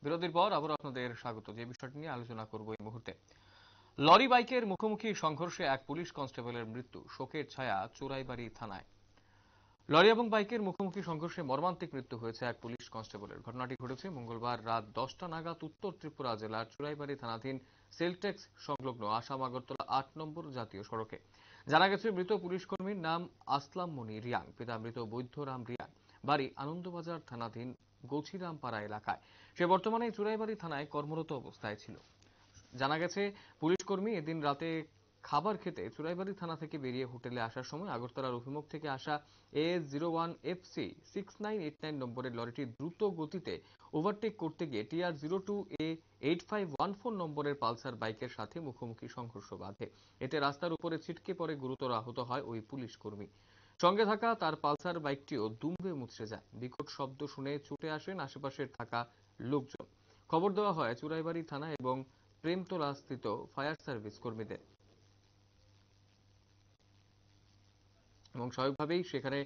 বিরতির পর আবার আপনাদের স্বাগত। যে বিষয়টি নিয়ে আলোচনা করব এই মুহূর্তে, লরি বাইকের মুখোমুখি সংঘর্ষে এক পুলিশ কনস্টেবলের মৃত্যু, শোকের ছায়া চোরাইবাড়ি থানায়। লরি এবং বাইকের মুখোমুখি সংঘর্ষে মর্মান্তিক মৃত্যু হয়েছে এক পুলিশ কনস্টেবলের। ঘটনাটি ঘটেছে মঙ্গলবার রাত 10টা নাগাদ উত্তর ত্রিপুরা জেলার চোরাইবাড়ি থানাধীন সেলটেক্স সংলগ্ন আসাম আগরতলা 8 নম্বর জাতীয় সড়কে। জানা গেছে, মৃত পুলিশ কর্মীর নাম আসলাম মনি রিয়াং, পিতা মৃত বৈদ্যরাম রিয়াং, বাড়ি আনন্দবাজার থানাধীন গছিরামপাড়া এলাকায়। সে বর্তমানে চোরাইবাড়ি থানায় কর্মরত অবস্থায় ছিল। জানা গেছে, পুলিশ কর্মী এদিন রাতে খাবার খেতে চোরাইবাড়ি থানা থেকে বেরিয়ে হোটেলে আসার সময় আগরতলার অভিমুখ থেকে আসা AS01FC 6989 নম্বরের লরিটি দ্রুত গতিতে ওভারটেক করতে গিয়ে TR02A8514 নম্বরের পালসার বাইকের সাথে মুখোমুখি সংঘর্ষ বাধে। এতে রাস্তার উপরে ছিটকে পড়ে গুরুতর আহত হয় ওই পুলিশ কর্মী। সঙ্গে থাকা তার পালসার বাইকটিও দুমড়ে মুচড়ে যায়। বিকট শব্দ শুনে ছুটে আসেন আশেপাশের থাকা লোকজন। খবর দেওয়া হয় চোরাইবাড়ি থানা এবং প্রেমতলা স্থিত ফায়ার সার্ভিস কর্মীদের, এবং স্বাভাবিকভাবেই সেখানে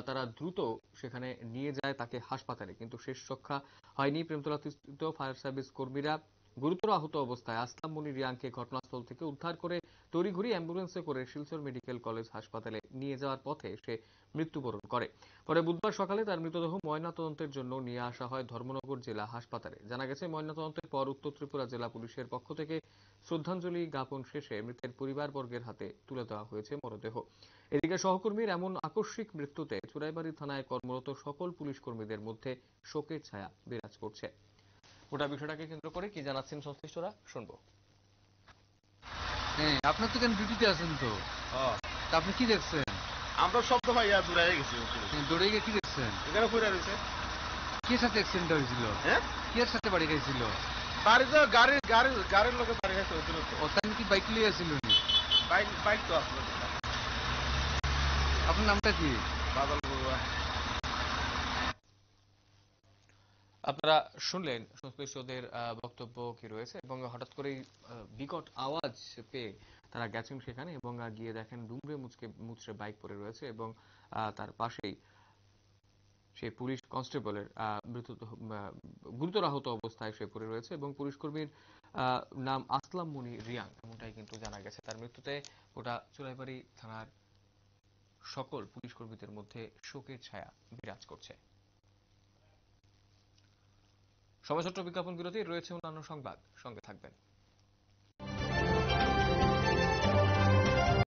তারা দ্রুত সেখানে নিয়ে যায় তাকে হাসপাতালে, কিন্তু শেষ রক্ষা হয়নি। প্রেমতলা স্থিত ফায়ার সার্ভিস কর্মীরা গুরুতর আহত অবস্থায় আসলাম মনি রিয়াংকে ঘটনাস্থল থেকে উদ্ধার করে তড়িঘড়ি অ্যাম্বুলেন্সে করে শিলচর মেডিকেল কলেজ হাসপাতালে নিয়ে যাওয়ার পথে সে মৃত্যুবরণ করে। পরে বুধবার সকালে তার মৃতদেহ ময়নাতদন্তের জন্য নিয়ে আসা হয় ধর্মনগর জেলা হাসপাতালে। জানা গেছে, ময়নাতদন্তের পর উত্তর ত্রিপুরা জেলা পুলিশের পক্ষ থেকে শ্রদ্ধাঞ্জলি জ্ঞাপন শেষে মৃতের পরিবারবর্গের হাতে তুলে দেওয়া হয়েছে মরদেহ। এদিকে সহকর্মীর এমন আকস্মিক মৃত্যুতে চোরাইবাড়ি থানায় কর্মরত সকল পুলিশ কর্মীদের মধ্যে শোকের ছায়া বিরাজ করছে। গোটা বিষয়টাকে কেন্দ্র করে কি জানাচ্ছেন সংশ্লিষ্টরা, শুনবো। হ্যাঁ, আপনার তো কেন ডিউটিতে আছেন তো? তা আপনি কি দেখছেন? আমরা সব তো ভাইয়া দৌড়াই গেছি। দৌড়ে গিয়ে কি দেখছেন? এখানে পড়ে রয়েছে। কে সাথে অ্যাক্সিডেন্ট হয়েছিল? হ্যাঁ, কে সাথে বাড়ি গেছিল? বাড়িতে গাড়ির লোকে বাড়ি গেছে হচ্ছিল তো। ও তাই কি বাইক লিয়ে আসছিল? বাইক তো আসলো। আপনার নামটা কি? বাদল বড়ুয়া। আপনারা শুনলেন সংশ্লিষ্টদের বক্তব্য কি রয়েছে, এবং হঠাৎ করেই বিকট আওয়াজ পেয়ে তারা গেছেন সেখানে এবং গিয়ে দেখেন দুমড়ে মুচড়ে বাইক পড়ে রয়েছে, এবং তার পাশেই সেই পুলিশ কনস্টেবলের গুরুতর আহত অবস্থায় সে পড়ে রয়েছে, এবং পুলিশ কর্মীর নাম আসলাম মনি রিয়াং, এমনটাই কিন্তু জানা গেছে। তার মৃত্যুতে গোটা চোরাইবাড়ি থানার সকল পুলিশ কর্মীদের মধ্যে শোকের ছায়া বিরাজ করছে। সময় ছোট্ট বিজ্ঞাপন বিরতি, রয়েছে অন্যান্য সংবাদ, সঙ্গে থাকবেন।